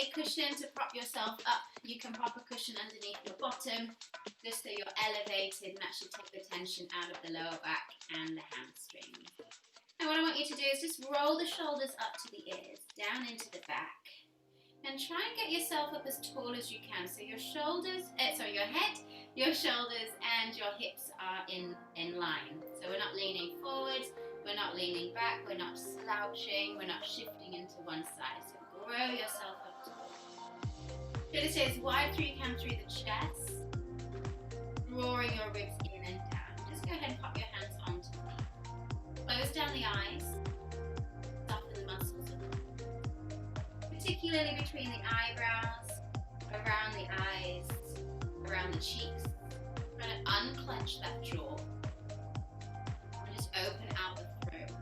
a cushion to prop yourself up, you can prop a cushion underneath your bottom just so you're elevated, and that should take the tension out of the lower back and the hamstrings. And what I want you to do is just roll the shoulders up to the ears, down into the back, and try and get yourself up as tall as you can. So your shoulders, your head, your shoulders and your hips are in line. So we're not leaning forwards, we're not leaning back, we're not slouching, we're not shifting into one side. So grow yourself up tall. Try to stay as wide through you can through the chest, drawing your ribs in and down. Just go ahead and pop your hands onto the knee. Close down the eyes, soften the muscles of the mouth, particularly between the eyebrows, around the eyes, around the cheeks. Try to unclench that jaw and just open out the throat.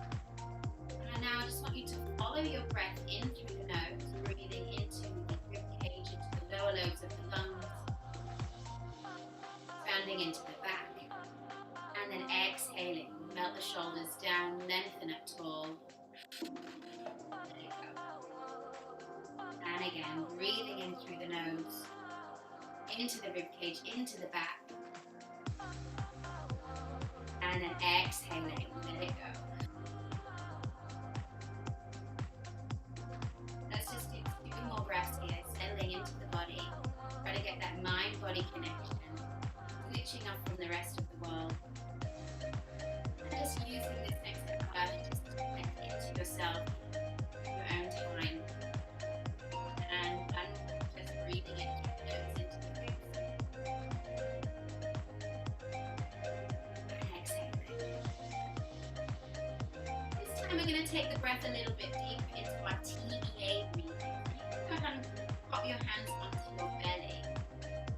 And now I just want you to follow your breath in through the nose, breathing into the rib cage, into the lower lobes of the lungs, expanding into the back, and then exhaling, melt the shoulders down, lengthen up tall. There you go. And again, breathing in through the nose, into the rib cage, into the back, and then exhaling, let it go. Let's just do 2 more breaths here, settling into the body, try to get that mind-body connection, switching off from the rest of the world. And just using this next breath just to connect into yourself, your own time, and just breathing in through the nose into the ribs. And exhaling. This time we're going to take the breath a little bit deeper into our TEA breathing. Go ahead and pop your hands onto your belly.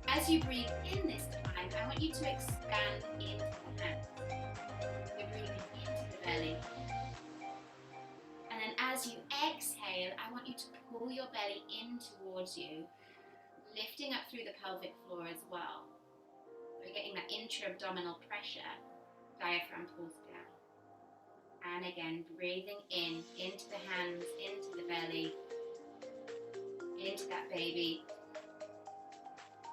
As you breathe in this time, I want you to expand into the hands. You're breathing into the belly. And then as you exhale, I want you to pull your belly in towards you, lifting up through the pelvic floor as well. We're getting that intra-abdominal pressure, diaphragm pulls down. And again, breathing in, into the hands, into the belly, into that baby.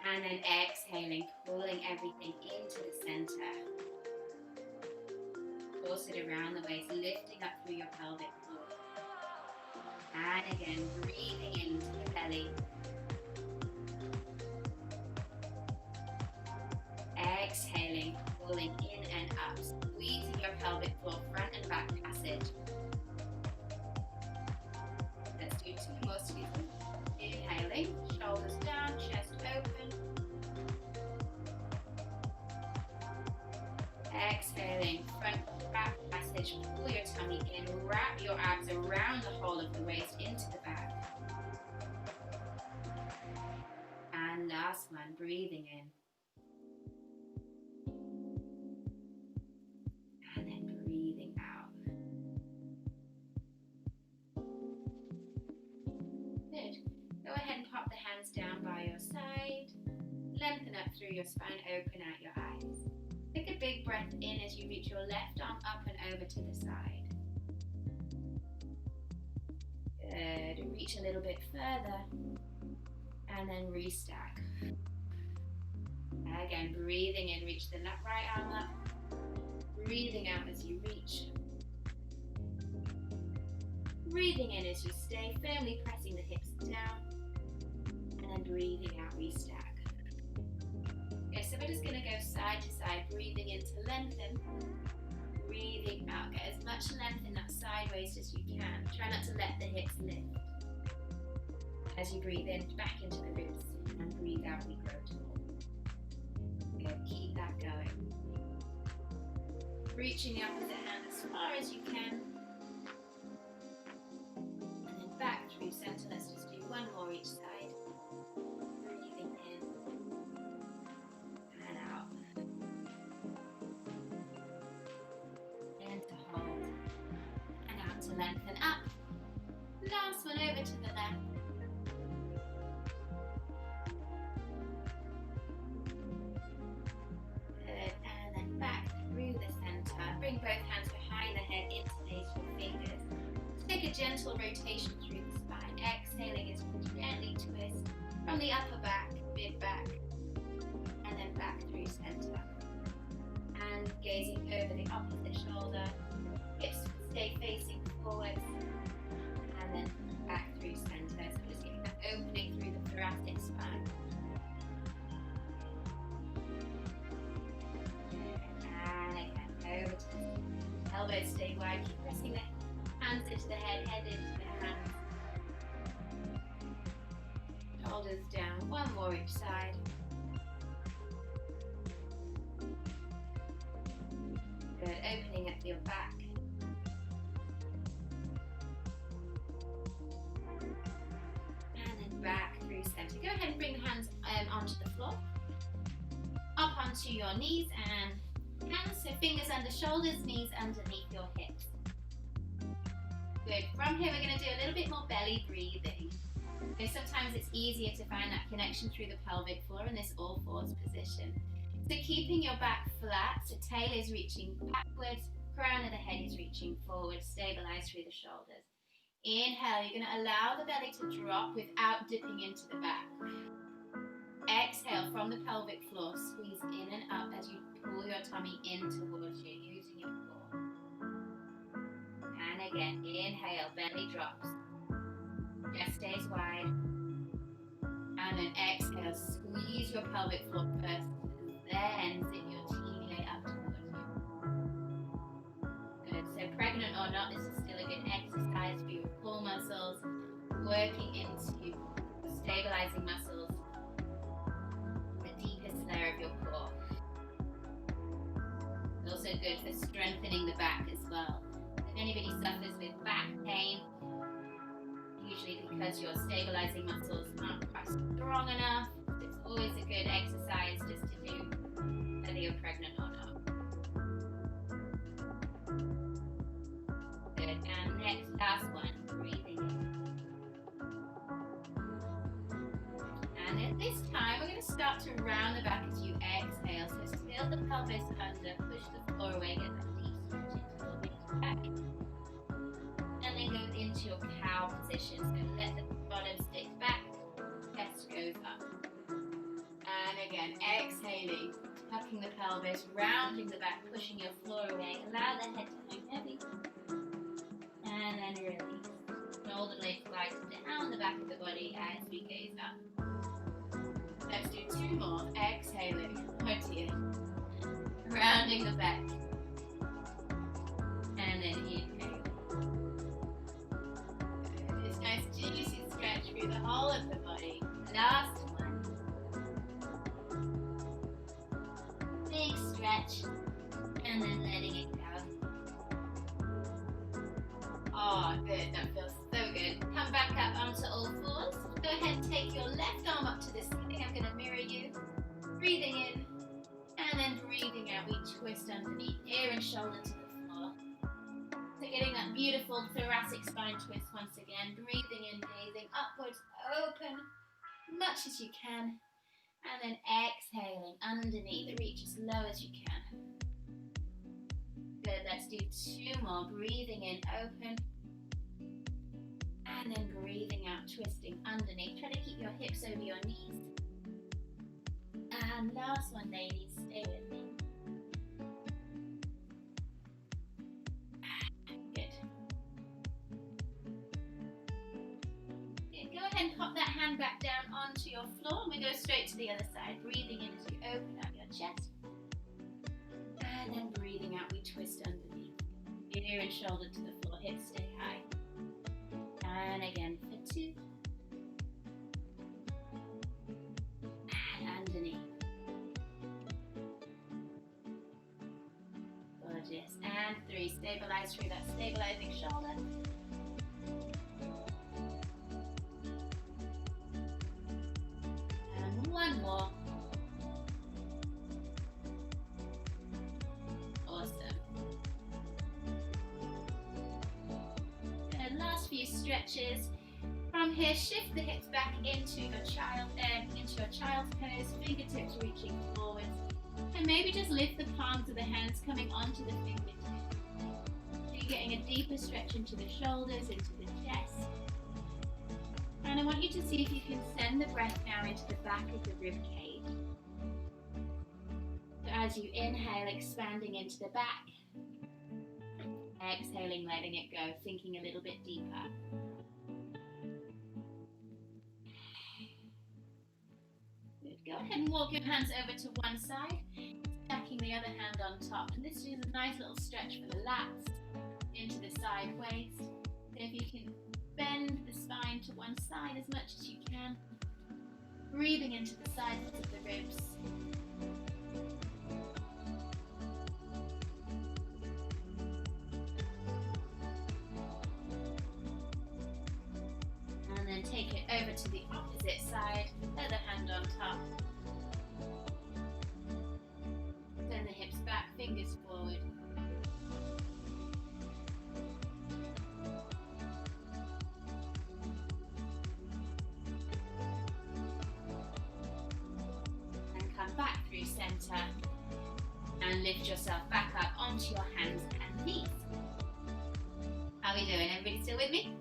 And then exhaling, pulling everything into the center. Force it around the waist, lifting up through your pelvic floor. And again, breathing into the belly. Exhaling, pulling in and up, squeezing your pelvic floor, front and back passage. Let's do 2 more squeezes. Inhaling, shoulders down, chest open. Exhaling, front back passage, pull your tummy in, wrap your abs around the whole of the waist into the back. And last one, breathing in. And then breathing out. Good. Go ahead and pop the hands down by your side. Lengthen up through your spine, open out your eyes. Take a big breath in as you reach your left arm up and over to the side. Good. Reach a little bit further. And then restack. Again, breathing in, reach the right arm up. Breathing out as you reach. Breathing in as you stay, firmly pressing the hips down. And then breathing out, restack. Okay, so we're just going to go side to side, breathing in to lengthen. Breathing out, get as much length in that side waist as you can. Try not to let the hips lift. As you breathe in, back into the ribs. And breathe out, we grow tall. Okay, keep that going. Reaching the opposite hand as far as you can. And then back through center. Let's just do 1 more each side. Breathing in. And out. And to hold. And out to lengthen up. Last one over to the left. Good. And then back through the center. Bring both hands behind the head, interlace your fingers. Take a gentle rotation through the spine. Exhaling as you gently twist from the upper back, mid back, and then back through center. And gazing over the opposite shoulder, hips stay facing forwards, and then back through center. So just getting that opening through the thoracic spine. And again, over to the elbows stay wide, keep pressing the hands into the head into the hands. Shoulders down, one more each side. Good, opening up your back. And then back through center. Go ahead and bring the hands onto the floor. Up onto your knees and hands, so fingers under shoulders, knees underneath your hips. Good. From here we're going to do a little bit more belly breathing. So sometimes it's easier to find that connection through the pelvic floor in this all fours position. So keeping your back flat, so tail is reaching backwards, crown of the head is reaching forward, stabilize through the shoulders. Inhale, you're going to allow the belly to drop without dipping into the back. Exhale from the pelvic floor, squeeze in and up as you pull your tummy in towards you using your core. And again, inhale, belly drops. Chest stays wide. And then exhale, squeeze your pelvic floor first, then sit your teeny leg up towards you. Good, so pregnant or not, this is still a good exercise for your core muscles, working into stabilizing muscles, the deepest layer of your core. It's also good for strengthening the back as well. If anybody suffers with back pain, usually because your stabilizing muscles aren't quite strong enough, it's always a good exercise just to do, whether you're pregnant or not. Good, and next, last one, breathing in. And at this time, we're going to start to round the back as you exhale. So still the pelvis under, push the floor away, get that deep stretch into the back. And then go into your cow position. So let the bottom stick back, chest goes up. And again, exhaling, tucking the pelvis, rounding the back, pushing your floor away. Allow the head to hang heavy. And then release. Shoulder blades slide down the back of the body as we gaze up. Let's do two more. Exhaling. Oh dear. Rounding the back. And then inhale. This nice juicy stretch through the whole of the body. Last one. Big stretch. And then letting it go. Oh, good. That feels so good. Come back up onto all fours. Go ahead and take your left arm up to the ceiling. I'm going to mirror you. Breathing in. And then breathing out. We twist underneath. Ear and shoulder to the floor. So getting that beautiful thoracic spine twist once again. Breathing in, gazing upwards. Open much as you can. And then exhaling underneath. Reach as low as you can. Good, let's do two more. Breathing in, open. And then breathing out, twisting underneath. Try to keep your hips over your knees. And last one, ladies, stay with me. Good. Good. Go ahead and pop that hand back down onto your floor. And we go straight to the other side. Breathing in as you open up your chest. And then breathing out, we twist underneath. Ear and shoulder to the floor, hips stay high. And again for two. And underneath. Gorgeous. And three. Stabilize through that stabilizing shoulder. And one more. Few stretches. From here, shift the hips back into your child's pose, fingertips reaching forwards, and maybe just lift the palms of the hands coming onto the fingertips. So you're getting a deeper stretch into the shoulders, into the chest. And I want you to see if you can send the breath now into the back of the rib cage. So as you inhale, expanding into the back. Exhaling, letting it go, sinking a little bit deeper. Good. Go ahead and walk your hands over to one side, stacking the other hand on top. And this is a nice little stretch for the lats into the side waist. So if you can bend the spine to one side as much as you can, breathing into the sides of the ribs. And then take it over to the opposite side, other hand on top. Send the hips back, fingers forward. Back through center and lift yourself back up onto your hands and knees. How are we doing? Everybody still with me?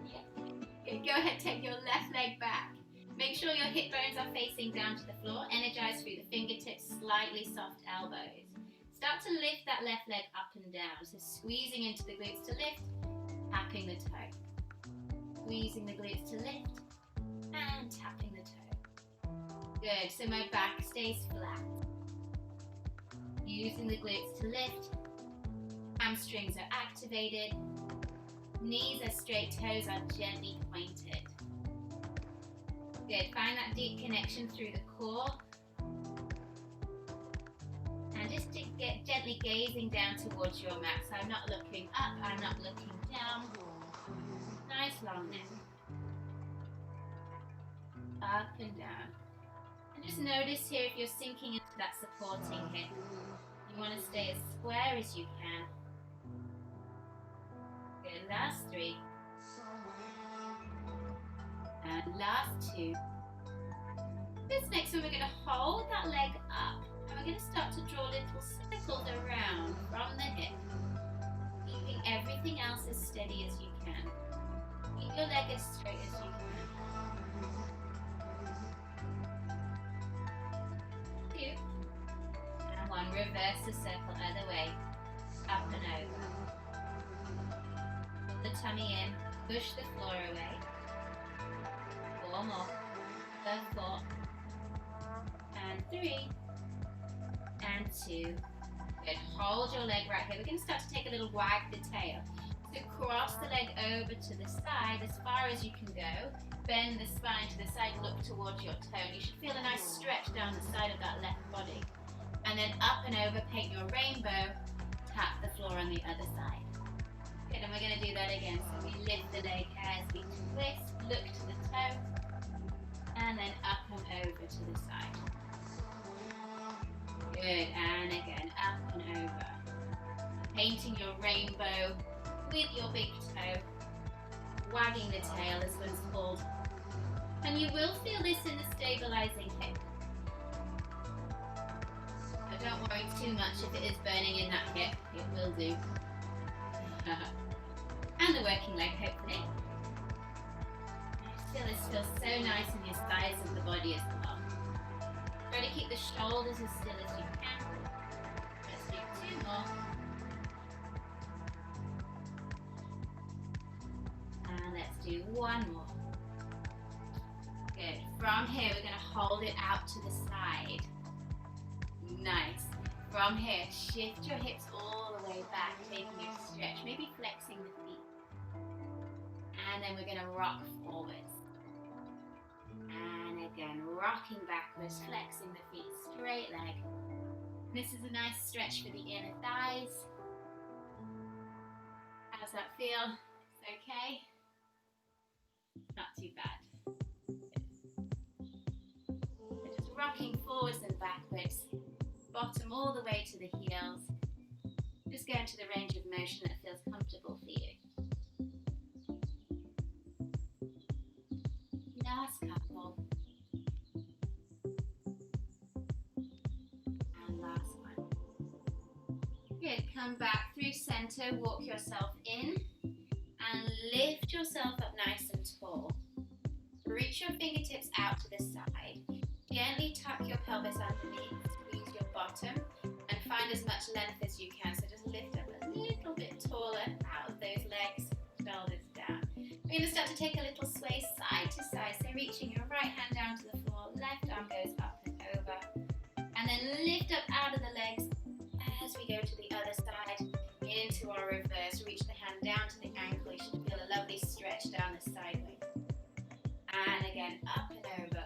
Yeah. Good. Go ahead, take your left leg back. Make sure your hip bones are facing down to the floor. Energize through the fingertips, slightly soft elbows. Start to lift that left leg up and down. So squeezing into the glutes to lift, tapping the toe. Squeezing the glutes to lift and tapping the toe. Good, so my back stays flat. Using the glutes to lift. Hamstrings are activated. Knees are straight, toes are gently pointed. Good, find that deep connection through the core. And just get gently gazing down towards your mat. So I'm not looking up, I'm not looking down. Nice long neck. Up and down. And just notice here if you're sinking into that supporting hip. You want to stay as square as you can. Good, last 3. And last 2. This next one we're going to hold that leg up. And we're going to start to draw little circles around from the hip. Keeping everything else as steady as you can. Keep your leg as straight as you can. 2. And 1. Reverse the circle other way. Up and over. Pull the tummy in. Push the floor away. 4 more. 4. And 3. And 2. Good. Hold your leg right here. We're going to start to take a little wag the tail. So cross the leg over to the side as far as you can go. Bend the spine to the side, look towards your toe. You should feel a nice stretch down the side of that left body. And then up and over, paint your rainbow, tap the floor on the other side. Good, and we're going to do that again. So we lift the leg as we twist, look to the toe, and then up and over to the side. Good, and again, up and over. Painting your rainbow with your big toe, wagging the tail as one's called. And you will feel this in the stabilizing hip. But don't worry too much if it is burning in that hip, it will do. And the working leg, hopefully. Feel this feels so nice in your thighs and the body as well. Try to keep the shoulders as still as you can. Let's do 2 more. And let's do 1 more. Good. From here, we're going to hold it out to the side. Nice. From here, shift your hips all the way back, taking a stretch, maybe flexing the feet. And then we're going to rock forwards. And again, rocking backwards, flexing the feet, straight leg. This is a nice stretch for the inner thighs. How's that feel? It's okay? Not too bad. So just rocking forwards and backwards, bottom all the way to the heels. Just go into the range of motion that feels comfortable for you. Last couple. And last one. Good, come back through center, walk yourself in and lift yourself up nice and tall. Reach your fingertips out to the side. Gently tuck your pelvis underneath, squeeze your bottom, and find as much length as you can. So just lift up a little bit taller out of those legs, shoulders down. We're going to start to take a little sway side to side. So reaching your right hand down to the floor, left arm goes up and over. And then lift up out of the legs as we go to the other side into our reverse. Reach the hand down to the ankle. You should feel a lovely stretch down the sideways. And again, up and over.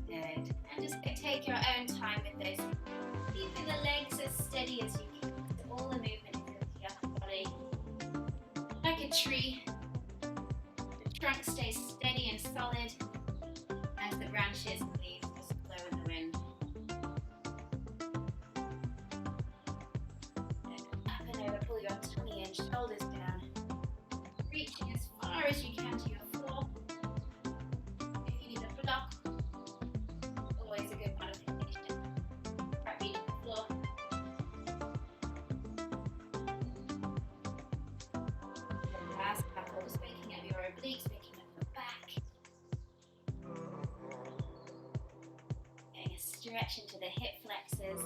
Good. And just take your own time with this. Keeping the legs as steady as you can. So all the movement is in the upper body. Like a tree, the trunk stays steady and solid as the branches and leaves just blow in the wind. And up and over, pull your tummy in, shoulders down. Reaching as far as you can to your floor. If you need a block, always a good modification. Right, reach the floor. The last couple, just waking up your obliques, waking up your back. Getting a stretch into the hip flexors.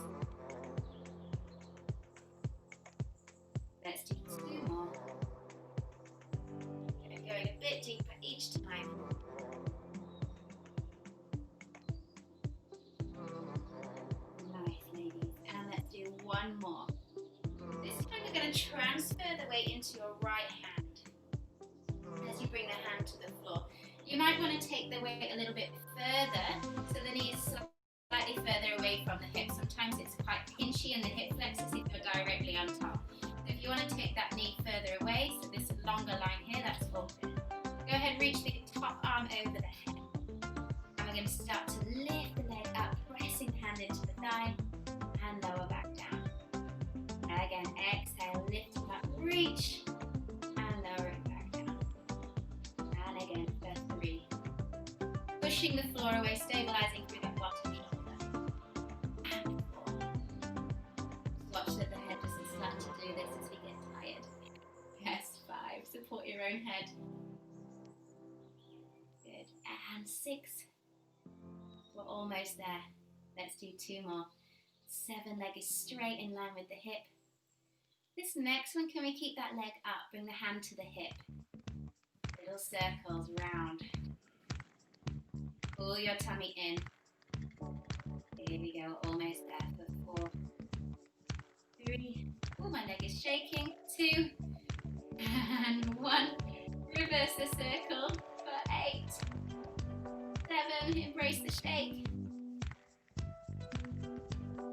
Let's do 2 more. Going a bit deeper each time. Nice, ladies. And let's do 1 more. This time we're going to transfer the weight into your right hand as you bring the hand to the floor. You might want to take the weight a little bit further so the knee is slightly further away from the hip. Sometimes it's quite pinchy in the hip flexors if you're directly on top. So if you want to take that knee further away, so this longer line here, that's all good. Go ahead, reach the top arm over the head. And we're going to start to lift the leg up, pressing the hand into the thigh and lower back down. Again, exhale, lift it up, reach and lower it back down. And again, for 3. Pushing the floor away, stabilizing through that bottom shoulder. And 4. Just watch that the head doesn't start to do this as we get tired. Yes, 5. Support your own head. Good. And 6. We're almost there. Let's do 2 more. 7, leg is straight in line with the hip. This next one, can we keep that leg up? Bring the hand to the hip. Little circles round. Pull your tummy in. Here we go, almost there for 4, 3. Oh, my leg is shaking. 2 and 1. Reverse the circle for 8, 7. Embrace the shake.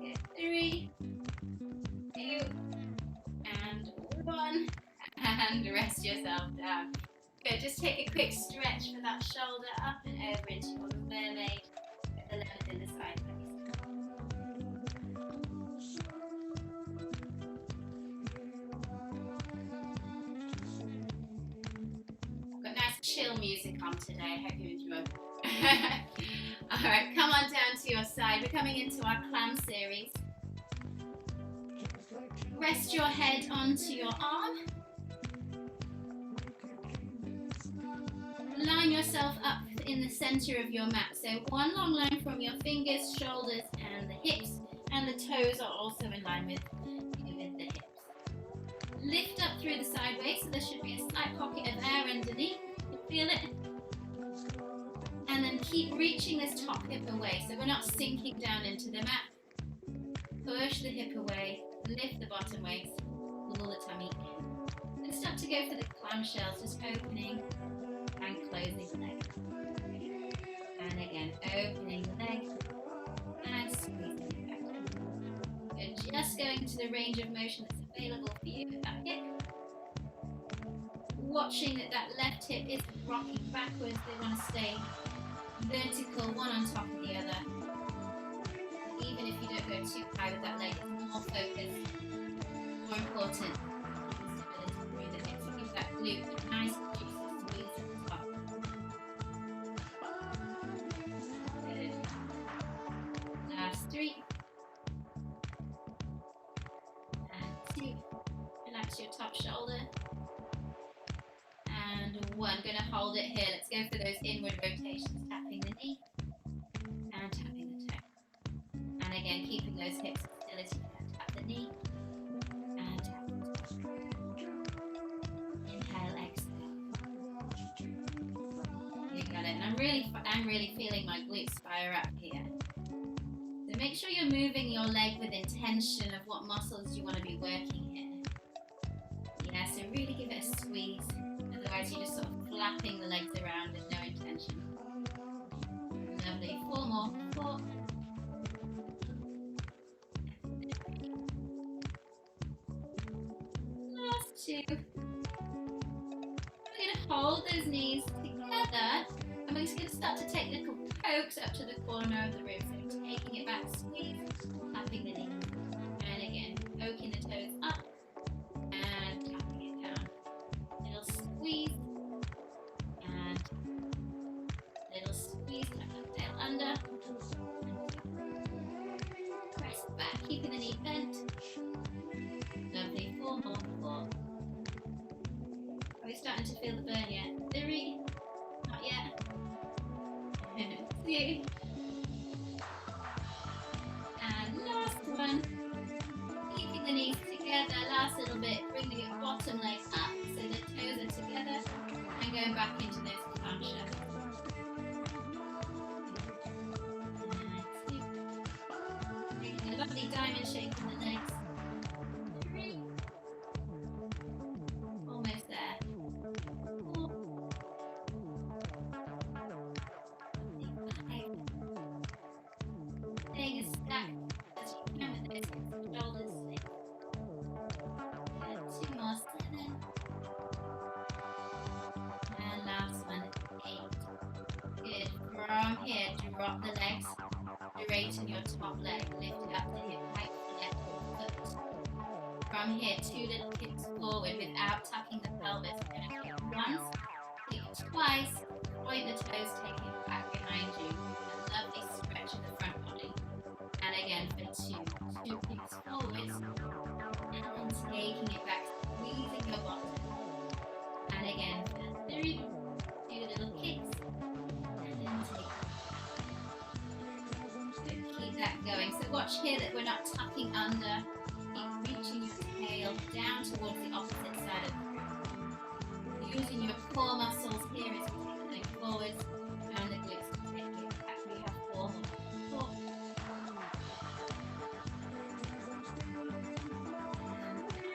Good. 3, 2, and 1. And rest yourself down. Good. Just take a quick stretch for that shoulder up and over into your mermaid. Get the length in the side face. I've got nice chill music on today. I hope you enjoy. Alright, come on down to your side. We're coming into our clam series. Rest your head onto your arm. Line yourself up in the center of your mat. So 1 long line from your fingers, shoulders, and the hips. And the toes are also in line with the hips. Lift up through the sideways, so there should be a slight pocket of air underneath. You feel it? And then keep reaching this top hip away, so we're not sinking down into the mat. Push the hip away, lift the bottom waist, pull the tummy in. And start to go for the clamshells, just opening and closing the leg. And again, opening the leg and squeezing it back. Good. Just going to the range of motion that's available for you with that hip. Watching that that left hip isn't rocking backwards, they want to stay vertical, one on top of the other. Even if you don't go too high with that leg, it's more focused, more important. Stability through the hips. Give that glute a nice juicy squeeze at the top. Good. Last 3. And 2. Relax your top shoulder. 1. Going to hold it here. Let's go for those inward rotations, tapping the knee and tapping the toe. And again, keeping those hips still as you can. Tap the knee and tap the toe. Inhale, exhale. You got it. And I'm really feeling my glutes fire up here. So make sure you're moving your leg with intention of what muscles you want to be working here. Yeah, so really give it a squeeze. Otherwise you're just sort of flapping the legs around with no intention. Lovely. 4 more. 4. Last 2. We're going to hold those knees together. And we're just going to start to take little pokes up to the corner of the rib. So taking it back, squeeze, tapping the knee. And again, poking the toes up and tapping it down. Little squeeze and little squeeze, tap the tail under. Press back, keeping the knee bent. Lovely. 4 more. 4. Are we starting to feel the burn yet? 3. Not yet. 2. And last one. Keeping the knees together. Last little bit. Bringing your bottom leg up so the toes are together. And going back into those planches. Making a lovely diamond shape in the legs. 3. Almost there. 4. 5. Staying as stacked as you can with those shoulders. 2 more. 7. And last one. 8. Good. From here, drop the legs. Straighten your top leg. Lift it up to hip height with the left foot. From here, 2 little kicks forward without tucking the pelvis. We're going to kick once, kick twice, point the toes, take it back behind you. A lovely stretch in the front body. And again for 2 kicks forwards. And taking it back, squeezing your bottom. And again for 3, 2 little kicks. And then take it. So keep that going. So watch here that we're not tucking under. Keep reaching your tail down towards the opposite side of the room. Using your core muscles here as you take the leg forwards and the glutes to take it back. We have 4 more. 4. And 3.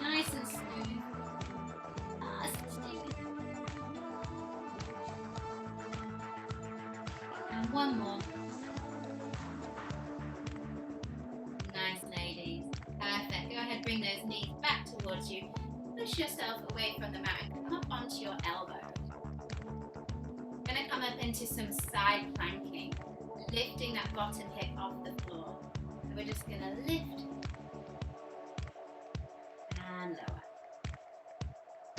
Nice and smooth. Last 2. And 1 more. Nice, ladies. Perfect. Go ahead, bring those knees back towards you. Push yourself away from the mat and come up onto your elbows. We're going to come up into some side planking, lifting that bottom hip off the floor. So we're just going to lift and lower.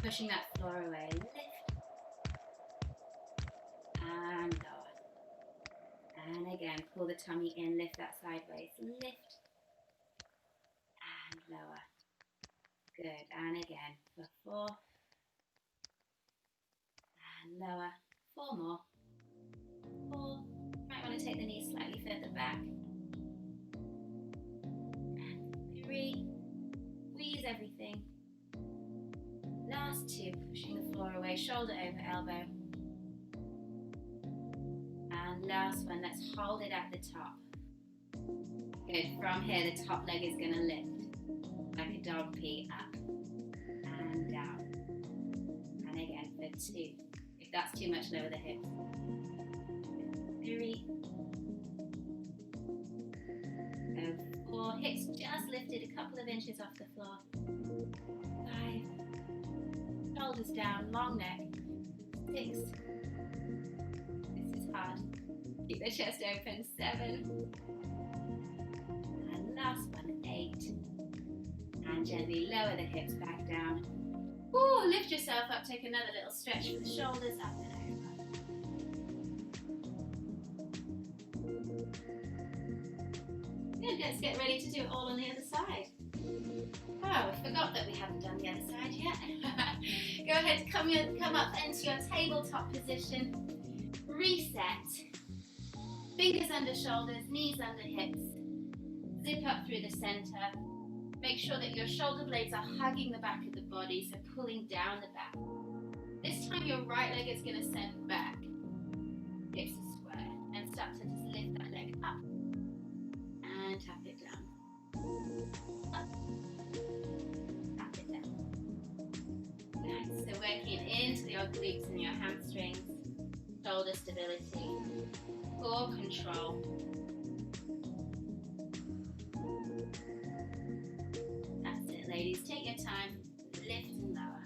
Pushing that floor away. Lift and lower. And again, pull the tummy in, lift that sideways. Lift and lower. Good. And again for 4. And lower. 4 more. 4. Might want to take the knees slightly further back. And 3. Squeeze everything. Last 2. Pushing the floor away. Shoulder over elbow. And last one. Let's hold it at the top. Good. From here, the top leg is going to lift like a dog pee, up and down. And again for 2. If that's too much, lower the hips. 3. 4. Hips just lifted a couple of inches off the floor. 5. Shoulders down, long neck. 6. This is hard. Keep the chest open. 7. And last one, 8. And gently lower the hips back down. Ooh, lift yourself up, take another little stretch for the shoulders, up and over. Good, let's get ready to do it all on the other side. Oh, Oh, we forgot that we haven't done the other side yet. Go ahead, come up into your tabletop position. Reset. Fingers under shoulders, knees under hips. Zip up through the center. Make sure that your shoulder blades are hugging the back of the body, so pulling down the back. This time your right leg is going to send back. Hips are square. And start to just lift that leg up. And tap it down. Up. Tap it down. Nice. So working into your glutes and your hamstrings. Shoulder stability. Core control. That's it, ladies. Take your time. Lift and lower.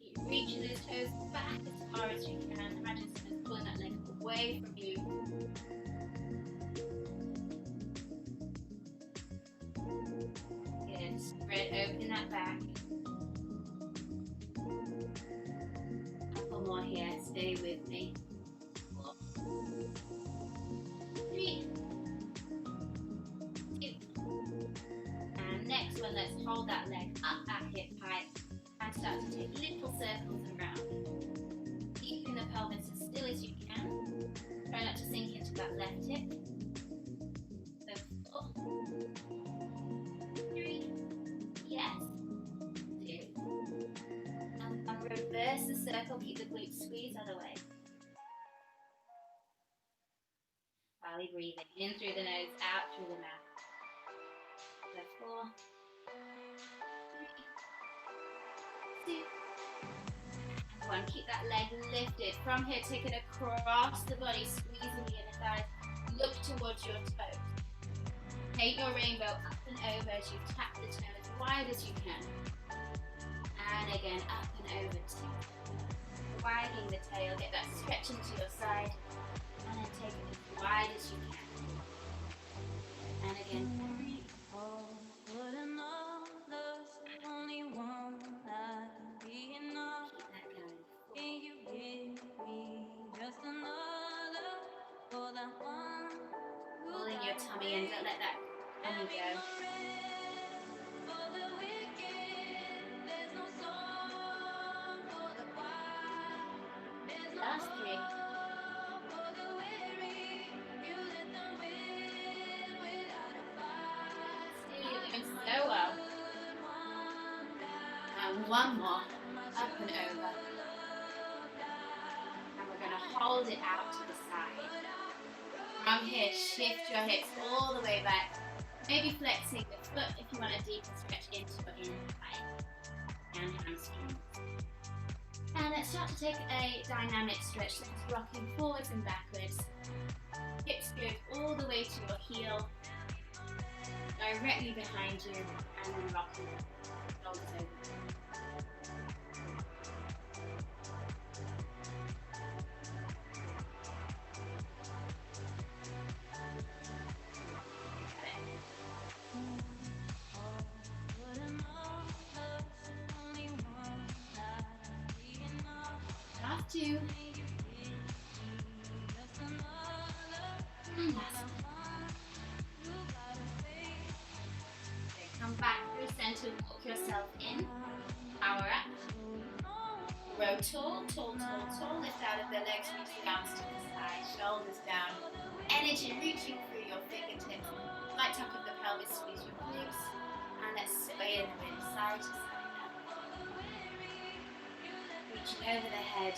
Keep reaching those toes back as far as you can. Imagine someone's pulling that leg away from you. Good. Spread open that back. Couple more here. Stay with me. 4, 3, 2. And next one, let's hold that leg up at hip height and start to take little circles around. Keeping the pelvis as still as you can. Try not to sink into that left hip. So 4, 3, yes, 2. And reverse the circle, keep the glutes squeezed other way. While breathing in through the nose, out through the mouth. So 4, 3, 2, 1. Keep that leg lifted. From here, take it across the body, squeezing the inner thighs. Look towards your toes. Take your rainbow up and over as you tap the toe as wide as you can. And again, up and over too. Wagging the tail, get that stretch into your side. And then take it as wide as you can. And again. Pulling your tummy in, don't let that tummy go. Last 3. Still, you're doing so well. And one more, up and over. And we're going to hold it out to the side. From here, shift your hips all the way back. Maybe flexing the foot if you want a deeper stretch into your inner thigh and hamstrings. And let's start to take a dynamic stretch. So it's rocking forwards and backwards. Hips go all the way to your heel, directly behind you, and then rocking shoulders over. Last 2. And last 1. Okay, come back through center, walk yourself in. Power up. Grow tall, tall, tall, tall. Lift out of the legs, reach the arms to the side, shoulders down. Energy reaching through your fingertips. Light top of the pelvis, squeeze your glutes. And let's sway in the wind, side to side now. Reaching over the head.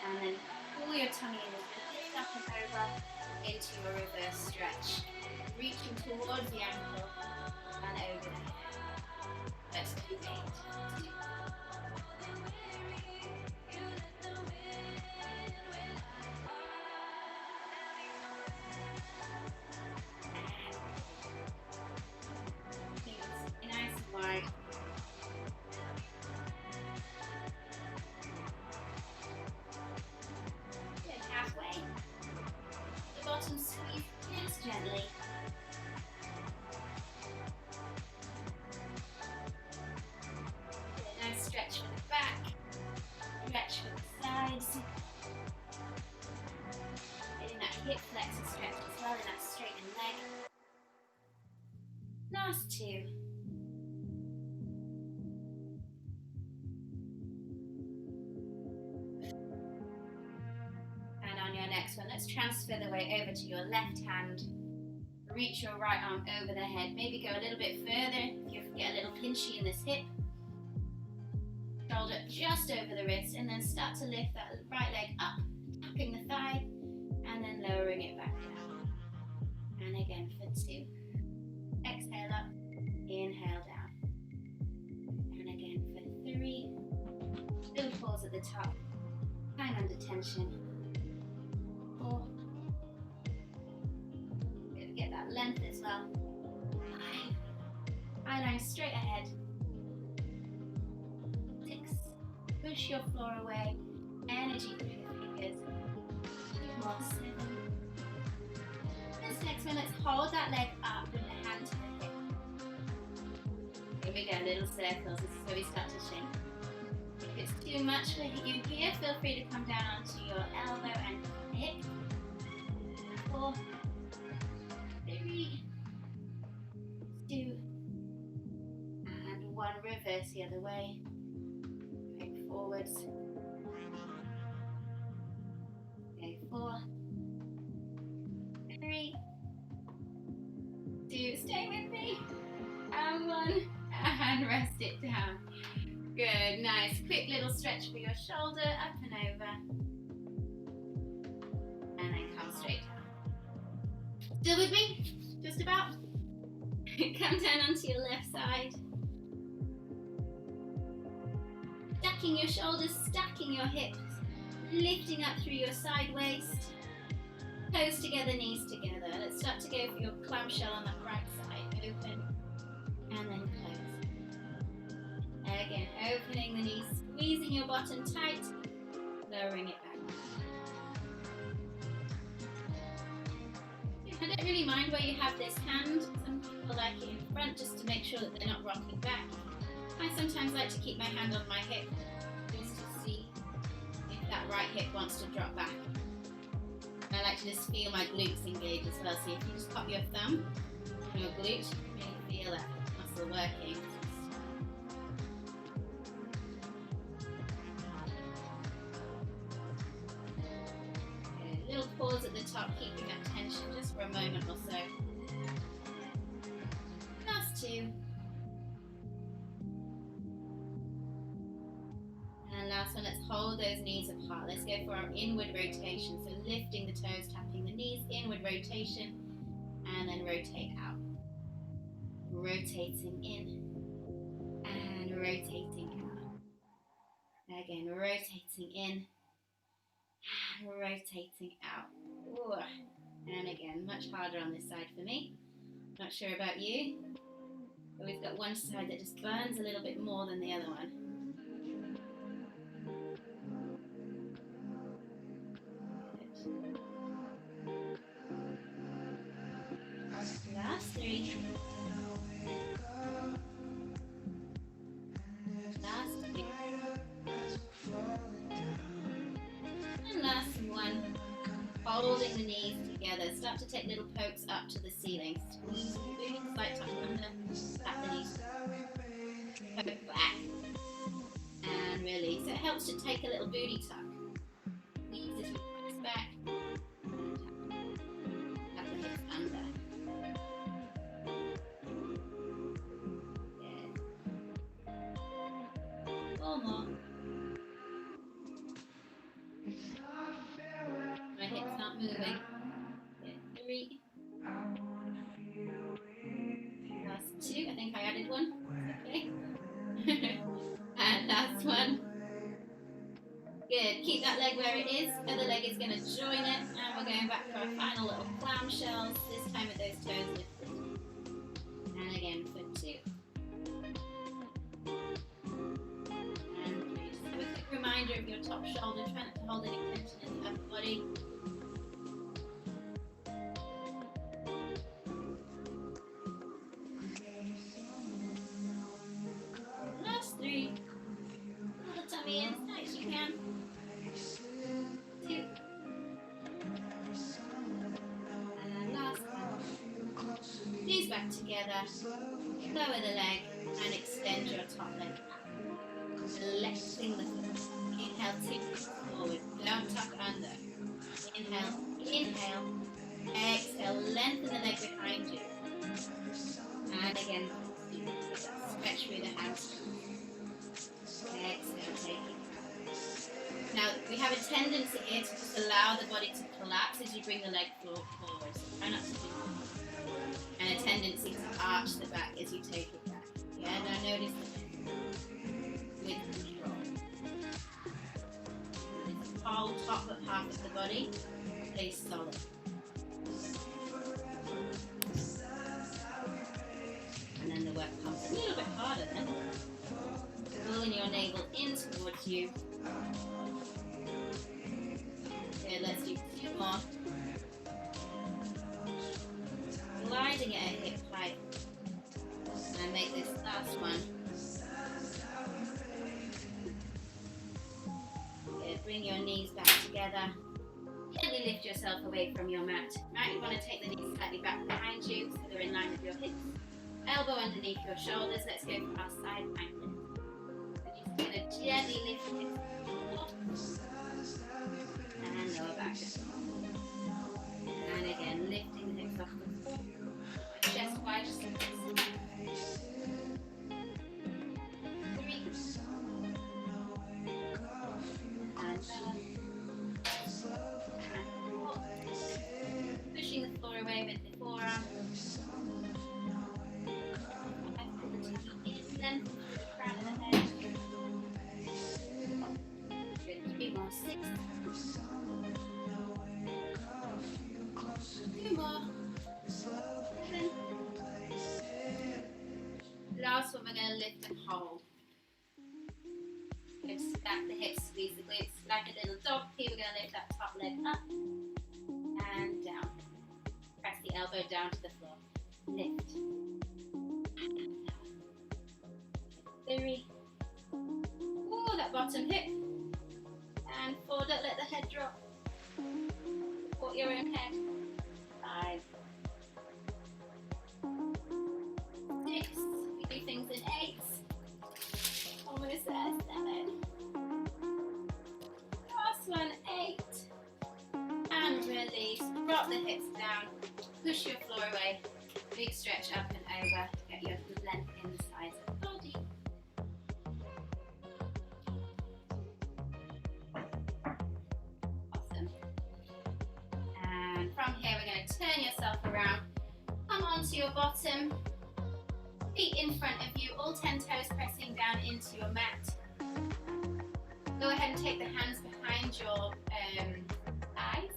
And then pull your tummy in as you lift up and over into your reverse stretch. Reaching towards the ankle and over the head. Let's do 8. 2. Nice and wide. Halfway. The bottom squeeze just gently. Nice stretch for the back, stretch for the sides. Getting that hip flexor stretch as well in that straightened leg. Last 2. next one, let's transfer the weight over to your left hand. Reach your right arm over the head. Maybe go a little bit further if you get a little pinchy in this hip. Shoulder just over the wrist, and then start to lift that right leg up, tapping the thigh, and then lowering it back down. And again for 2. Exhale up, inhale down. And again for 3. Little pause at the top, hang under tension. 4. Get that length as well. 5. Eye line straight ahead. 6. Push your floor away. Energy through the fingers. 2 more. 7. This next one, let's hold that leg up with the hand to the hip. Here we go, little circles. This is where we start to shake. If it's too much for you here, feel free to come down onto your elbow and hip. 4. 3, 2, and 1. Reverse the other way. Going forwards. Okay, 4, 3, 2. Stay with me. And 1. And rest it down. Good, nice. Quick little stretch for your shoulder, up and over. And then come straight down. Still with me? Just about. Come down onto your left side. Stacking your shoulders, stacking your hips, lifting up through your side waist. Toes together, knees together. Let's start to go for your clamshell on that right side. Open and then close. Again, opening the knees, squeezing your bottom tight, lowering it back. I don't really mind where you have this hand. Some people like it in front just to make sure that they're not rocking back. I sometimes like to keep my hand on my hip just to see if that right hip wants to drop back. I like to just feel my glutes engage as well. So if you just pop your thumb on your glute, you really feel that muscle working. Little pause at the top, keeping that tension just for a moment or so. Last 2. And last one, let's hold those knees apart. Let's go for our inward rotation. So lifting the toes, tapping the knees, inward rotation, and then rotate out. Rotating in and rotating out. Again, rotating in. Rotating out. Ooh. And again, much harder on this side for me. Not sure about you, but we've got one side that just burns a little bit more than the other one. Good. Last 3. Last 3. And last 1. Holding the knees together. Start to take little pokes up to the ceiling. Squeeze the booty, slight tuck under, tap the knees, poke back, and release. It helps to take a little booty tuck. Squeeze as you press back, and tap the hips under. Good. 4 more. My hips not moving. Good. 3. Last 2. I think I added 1. Okay. And last 1. Good. Keep that leg where it is. Other leg is going to join it. And we're going back for our final little clamshells. This time with those toes lifted. And again for 2. And 3. So a quick reminder of your top shoulder. Try not to hold any tension in the upper body. Last 3. Pull the tummy in as tight as you can. 2. And last 1. Knees back together. Lower the leg and extend your top leg out. Flexing the foot. Inhale, 2 forward. Don't tuck under. Inhale lengthen the leg behind you. And again, stretch through the hamstrings. Exhale, take it out. Now, we have a tendency here to just allow the body to collapse as you bring the leg forward. So try not to do that. And a tendency to arch the back as you take it back. Yeah, now notice the with control. This whole top half of the body stays solid. And then the work comes a little bit harder then. Pulling your navel in towards you. Okay, let's do 2 more. Gliding at a hip height. And make this last one. Okay, bring your knees back together. Gently lift yourself away from your mat. Now you want to take the knees slightly back behind you so they're in line with your hips. Elbow underneath your shoulders. Let's go for our side plank lift. So just going to gently lift the hips and lower back down. And again, lifting the hips off the floor. Chest wide, just like this. 3. And 4. Pushing the floor away with the forearm. Then the crown of the head. Good. 3 more. 6. 2 more. 7. Last one, we're going to lift and hold. We're going to stack the hips, squeeze the glutes like a little dog. Here we're going to lift that top leg up and down. Press the elbow down to the floor. Lift. 3. Ooh, that bottom hip. And 4, don't let the head drop. Support your own head. 5. 6. We do things in 8s. Almost there. 7. Last one, 8. And release. Drop the hips down. Push your floor away. Big stretch up and over. Get your length in the sides of the body. Awesome. And from here, we're going to turn yourself around. Come onto your bottom. Feet in front of you, all 10 toes pressing down into your mat. Go ahead and take the hands behind your thighs.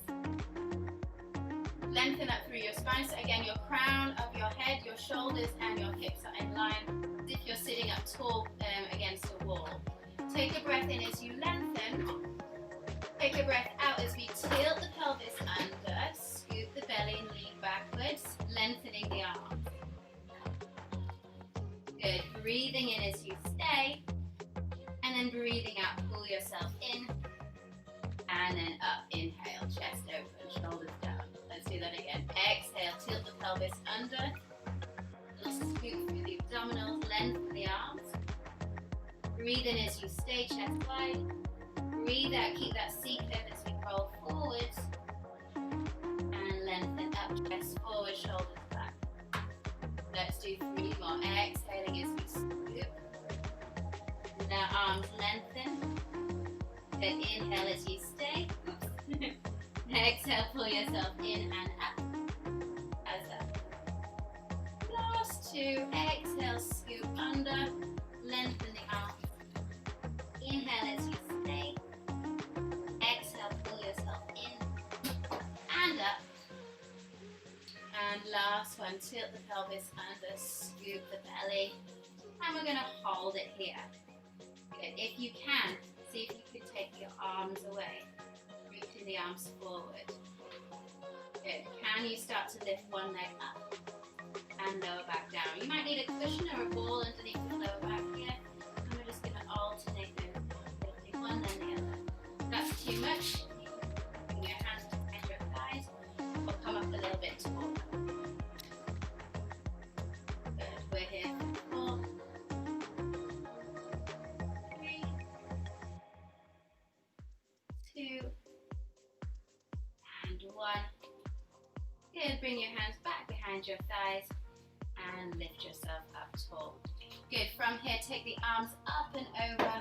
Lengthen up through your spine. So again, your crown of your head, your shoulders and your hips are in line as if you're sitting up tall against a wall. Take a breath in as you lengthen. Take a breath out as we tilt the pelvis under, scoop the belly and lean backwards, lengthening the arms. Good. Breathing in as you stay, and then breathing out, pull yourself in, and then up. Inhale, chest open, shoulders down. Let's do that again. Exhale, tilt the pelvis under, scoop through the abdominals, lengthen the arms. Breathe in as you stay, chest wide. Breathe out, keep that C curve as we roll forwards, and lengthen up, chest forward, shoulders back. Let's do 3 more. Exhaling as we scoop. Now arms lengthen. Good. Inhale as you stay. Exhale, pull yourself in and up. As up. Last 2. Exhale, scoop under. Lengthen the arms. Inhale as you stay. Exhale, pull yourself in and up. And last one, tilt the pelvis under, scoop the belly. And we're going to hold it here. Good. If you can, see if you could take your arms away. Reaching the arms forward. Good. Can you start to lift one leg up and lower back down? You might need a cushion or a ball underneath the lower back here. And we're just going to alternate those, lifting one then the other. If that's too much, you can bring your hands behind your thighs or come up a little bit taller. Good. We're here for 4, 3, 2, and 1. Good. Bring your hands back behind your thighs and lift yourself up tall. Good. From here, take the arms up and over,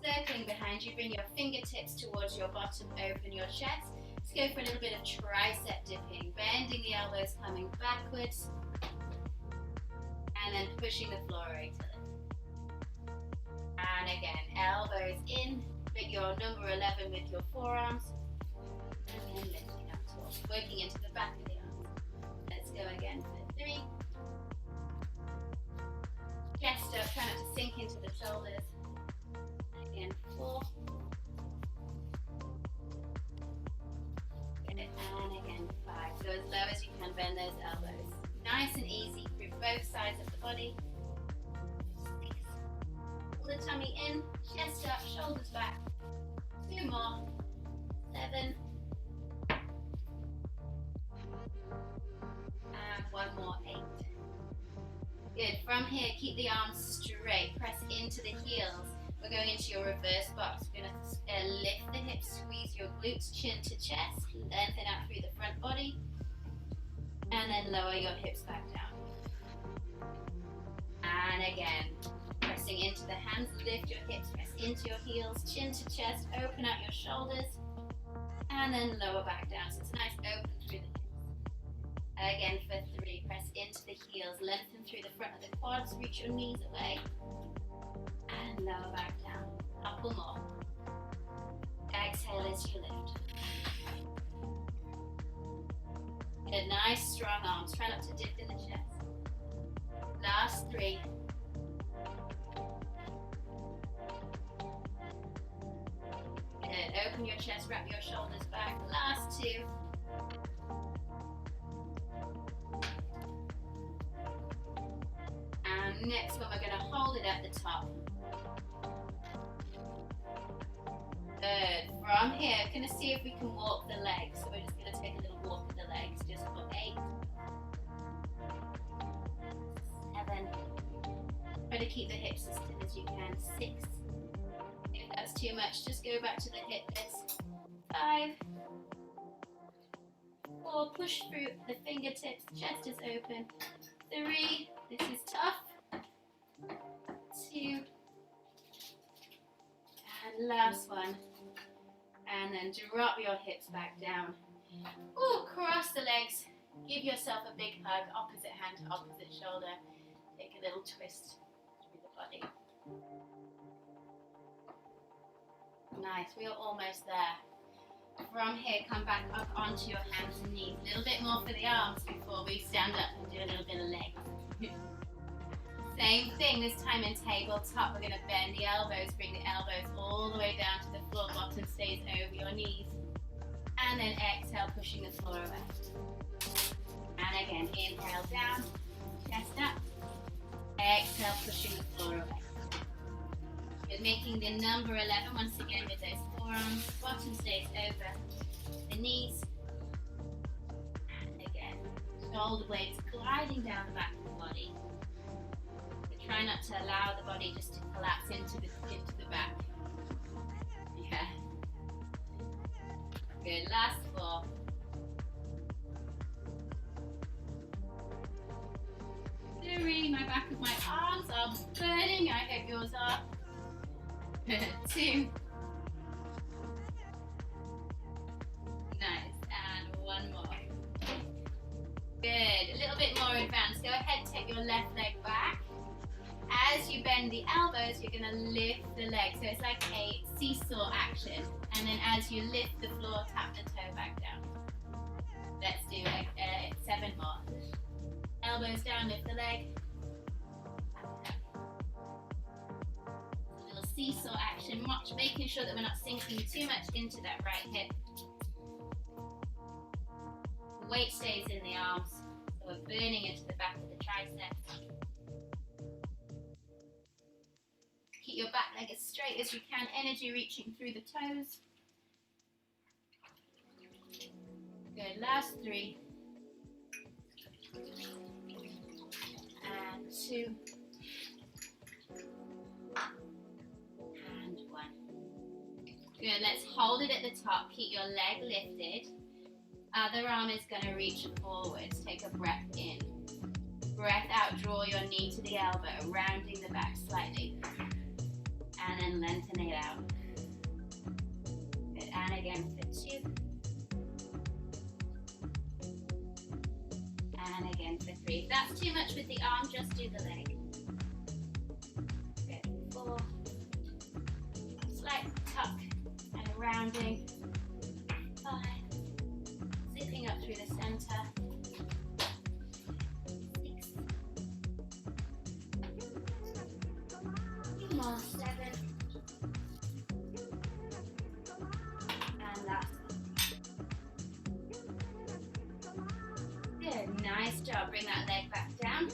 circling behind you. Bring your fingertips towards your bottom, open your chest. Let's go for a little bit of tricep dipping, bending the elbows, coming backwards, and then pushing the floor away to lift. And again, elbows in, bring your number 11 with your forearms, and then lifting up tall, working into the back of the arms. Let's go again for 3. Chest up, try not to sink into the shoulders. Again, 4. Good. And again, 5. So as low as you can, bend those elbows. Nice and easy through both sides of the body. 6. Pull the tummy in, chest up, shoulders back. 2 more. 7. And 1 more, 8. Good. From here, keep the arms straight. Press into the heels. We're going into your reverse box. We're going to lift the hips, squeeze your glutes, chin to chest, lengthen out through the front body, and then lower your hips back down. And again, pressing into the hands, lift your hips, press into your heels, chin to chest, open out your shoulders, and then lower back down. So it's a nice open through the hips. Again for 3, press into the heels, lengthen through the front of the quads, reach your knees away, and lower back down. Couple more. Exhale as you lift. Good, nice strong arms, try not to dip in the chest. Last 3. Good, open your chest, wrap your shoulders back. Last 2. And next one, we're going to hold it at the top. Good. From here, we're going to see if we can walk the legs. So we're just going to take a little walk with the legs, just for 8. 7. Try to keep the hips as still as you can. 6. If that's too much, just go back to the hip lifts. 5. 4. Push through the fingertips, chest is open. 3. This is tough. 2. And last one. And then drop your hips back down. Ooh, cross the legs. Give yourself a big hug. Opposite hand to opposite shoulder. Take a little twist through the body. Nice, we are almost there. From here, come back up onto your hands and knees. A little bit more for the arms before we stand up and do a little bit of legs. Same thing, this time in tabletop. We're going to bend the elbows, bring the elbows all the way down to the floor. Bottom stays over your knees. And then exhale, pushing the floor away. And again, inhale down, chest up. Exhale, pushing the floor away. We're making the number 11 once again with those forearms. Bottom stays over the knees. And again, shoulder blades gliding down the back of the body. But try not to allow the body just to collapse into the back. Yeah. Good, last 4. Three, my back of my arms are burning. I hope yours are. 2. Nice, and 1 more. Good, a little bit more advanced. Go ahead, take your left leg back. As you bend the elbows, you're going to lift the leg. So it's like a seesaw action. And then as you lift the floor, tap the toe back down. Let's do 7 more. Elbows down, lift the leg. A little seesaw action, making sure that we're not sinking too much into that right hip. The weight stays in the arms, so we're burning into the back of the triceps. Keep your back leg as straight as you can, energy reaching through the toes. Good, last 3. And 2. And 1. Good, let's hold it at the top. Keep your leg lifted. Other arm is going to reach forward. Take a breath in. Breath out, draw your knee to the elbow, rounding the back slightly. And then lengthen it out. Good, and again for 2. And again for 3. If that's too much with the arm, just do the leg. Good, 4. Slight tuck and a rounding. 5. Zipping up through the center. 6. 2 more, 7. And last. Good, nice job. Bring that leg back down.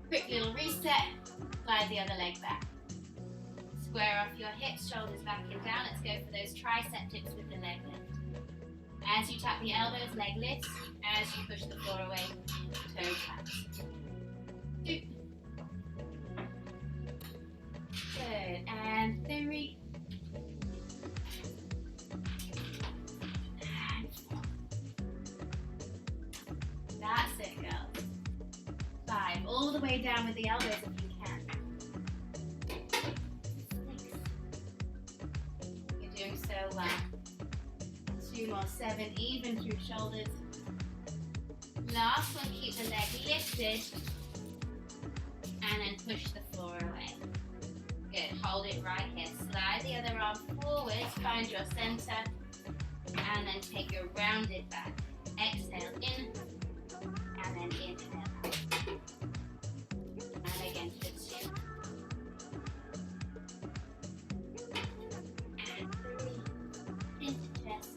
Quick little reset. Slide the other leg back. Square off your hips, shoulders back and down. Let's go for those tricep dips with the leg lift. As you tap the elbows, leg lifts. As you push the floor away, toe taps. 2. Good, and 3. And 4. That's it, girls. 5. All the way down with the elbows if you can. 6. You're doing so well. 2 more, 7. Even through shoulders. Last one, keep the leg lifted. And then push the floor away. Good, hold it right here. Slide the other arm forward, find your center. And then take your rounded back. Exhale in. And then inhale out. And again for 2. And 3. Into chest.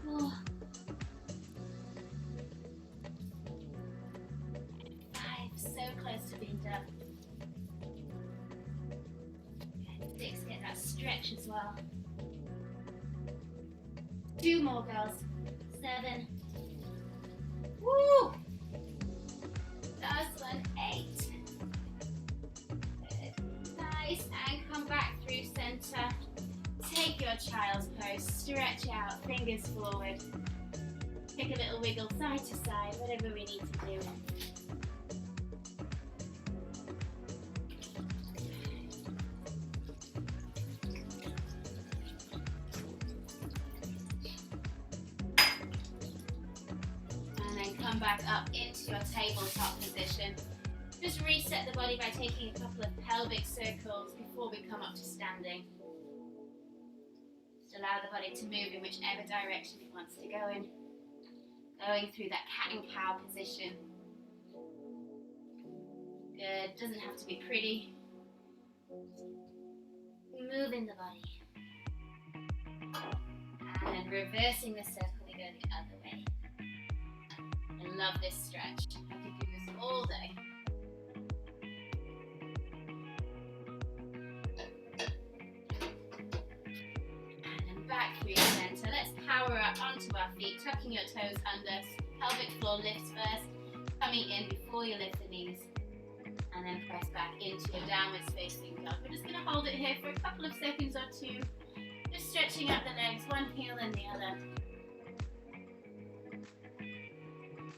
4. 5. So close to being done. 6. Get that stretch as well. 2 more, girls. 7. Woo! Last one, 8. Good. Nice, and come back through center. Take your child's pose, stretch out, fingers forward. Take a little wiggle side to side, whatever we need to do. Come back up into your tabletop position. Just reset the body by taking a couple of pelvic circles before we come up to standing. Just allow the body to move in whichever direction it wants to go in. Going through that cat and cow position. Good, doesn't have to be pretty. Moving the body. And then reversing the circle, we go the other way. I love this stretch. I could do this all day. And then back through center. Let's power up onto our feet, tucking your toes under. Pelvic floor lifts first, coming in before you lift the knees. And then press back into your downward facing dog. We're just going to hold it here for a couple of seconds or 2. Just stretching out the legs, one heel and the other.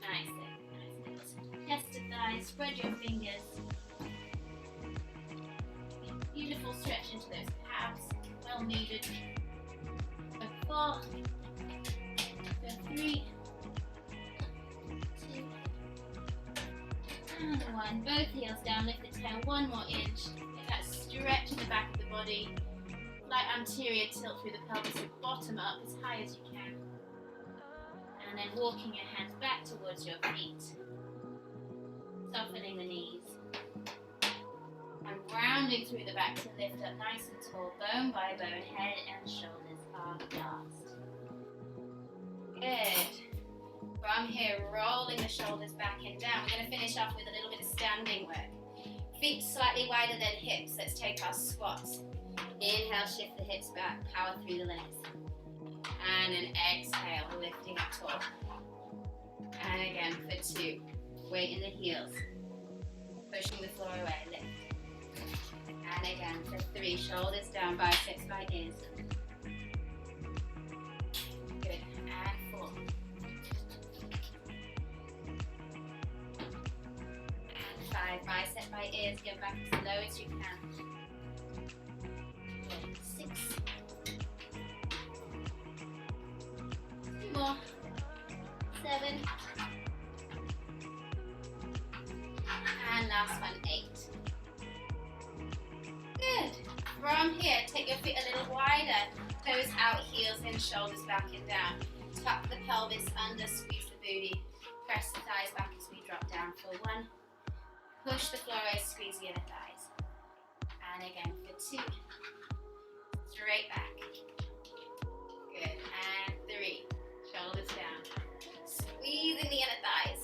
Nice, nice. Chest to thighs, spread your fingers. Beautiful stretch into those calves, well needed. For 4, for 3, 2, and 1. Both heels down, lift the toe 1 more inch. Get that stretch in the back of the body. Light anterior tilt through the pelvis and bottom up as high as you can. And then walking your hands back towards your feet. Softening the knees. And rounding through the back to lift up nice and tall, bone by bone, head and shoulders are last. Good. From here, rolling the shoulders back and down. We're going to finish off with a little bit of standing work. Feet slightly wider than hips. Let's take our squats. Inhale, shift the hips back, power through the legs. And an exhale, lifting up tall. And again for 2. Weight in the heels. Pushing the floor away, lift. And again for 3, shoulders down, biceps by ears. it is. Get back as low as you can. 6. 2 more. 7. And last one, 8. Good. From here, take your feet a little wider. Toes out, heels in, shoulders back and down. Tuck the pelvis under, squeeze the booty. Press the thighs back as we drop down for 1. Push the floor away, squeeze the inner thighs. And again for 2. Straight back. Good. And 3. Shoulders down. Squeezing the inner thighs.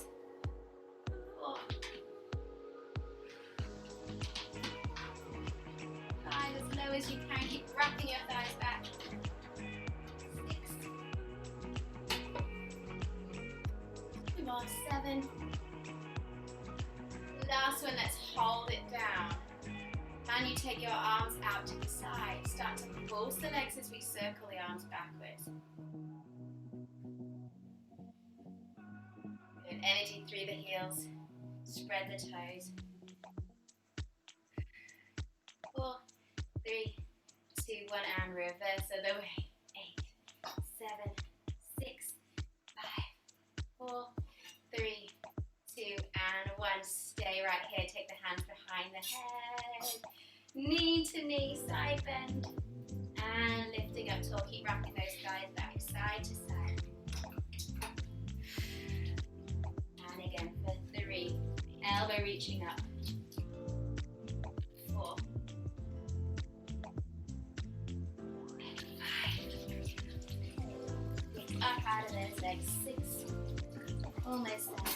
4. 5. As low as you can. Keep wrapping your thighs back. 6. 2 more. 7. Last one, let's hold it down. And you take your arms out to the side. Start to pulse the legs as we circle the arms backwards. Good. Energy through the heels. Spread the toes. 4, 3, 2, 1, and reverse of the way. 8, 7, 6, 5, 4, 3, 2, and 1. Stay right here. Take the hands behind the head. Knee to knee, side bend. And lifting up tall. Keep wrapping those thighs back, side to side. And again for 3. Elbow reaching up. 4. 5. Get up out of those legs. 6. Almost there.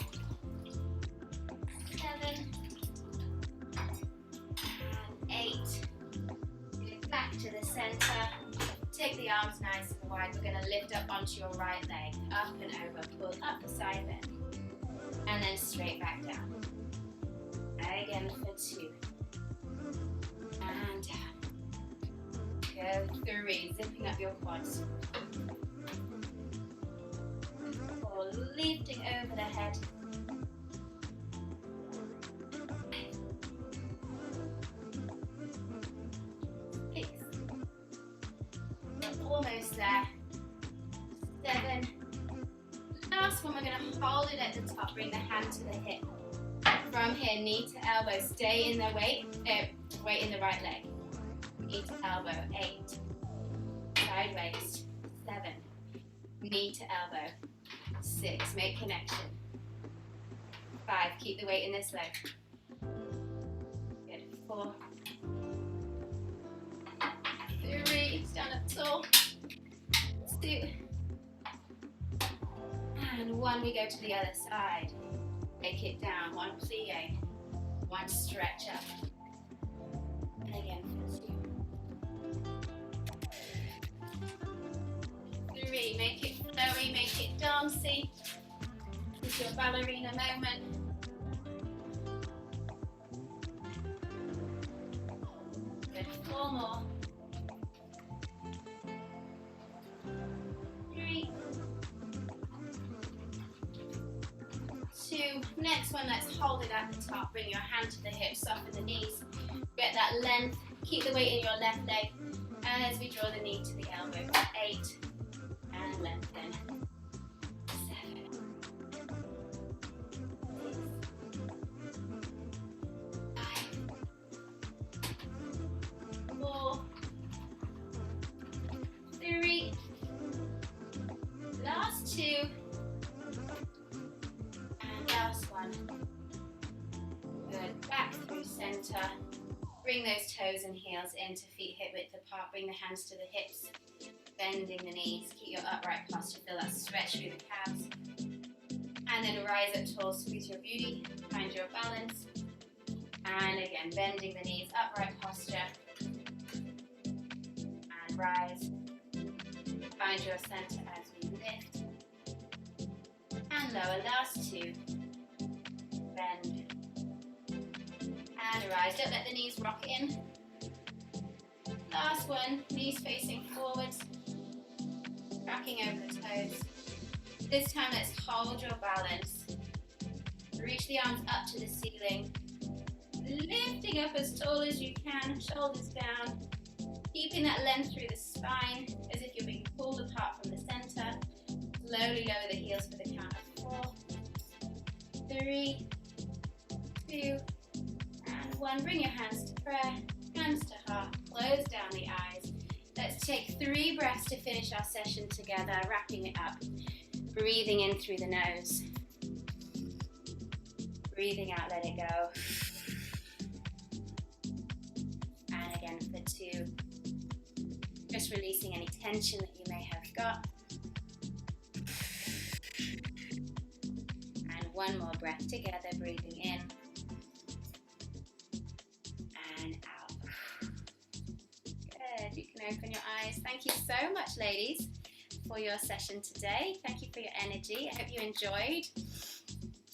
7. And 8. Get back to the center. Take the arms nice and wide. We're going to lift up onto your right leg. Up and over. Pull up the side bend. And then straight back down. Again for 2. And down. Go 3. Zipping up your quads. 4. Lifting over the head. 6. We're almost there. 7. Last one, we're going to hold it at the top. Bring the hand to the hip. From here, knee to elbow. Stay in the weight in the right leg. Knee to elbow. 8. Side waist. 7. Knee to elbow. 6. Make connection. 5. Keep the weight in this leg. Good. 4. 3. Stand up tall. 2. And 1. We go to the other side. Take it down. 1 plie. 1 stretch up. And again for 2. 3. Make it flowy. Make it dancey. This is your ballerina moment. Good. 4 more. 3. 2. Next one, let's hold it at the top. Bring your hand to the hip, soften the knees. Get that length. Keep the weight in your left leg. And as we draw the knee to the elbow, 8. And lengthen. 7. 5. 4. 3. Last 2. Last one. Good. Back through center. Bring those toes and heels into feet hip width apart. Bring the hands to the hips. Bending the knees. Keep your upright posture. Feel that stretch through the calves. And then rise up tall. Squeeze your booty. Find your balance. And again, bending the knees. Upright posture. And rise. Find your center as we lift. And lower. Last 2. Bend. And rise. Don't let the knees rock in. Last one. Knees facing forwards. Cracking over the toes. This time let's hold your balance. Reach the arms up to the ceiling. lifting up as tall as you can, shoulders down, keeping that length through the spine as if you're being pulled apart from the center. Slowly lower the heels for the count of 4, 3, 2, and 1. Bring your hands to prayer, hands to heart, close down the eyes. Let's take 3 breaths to finish our session together, wrapping it up. Breathing in through the nose. Breathing out, let it go. And again for 2. Just releasing any tension that you may have got. And 1 more breath together, breathing in and out. Good, you can open your eyes. Thank you so much, ladies, for your session today. Thank you for your energy. I hope you enjoyed.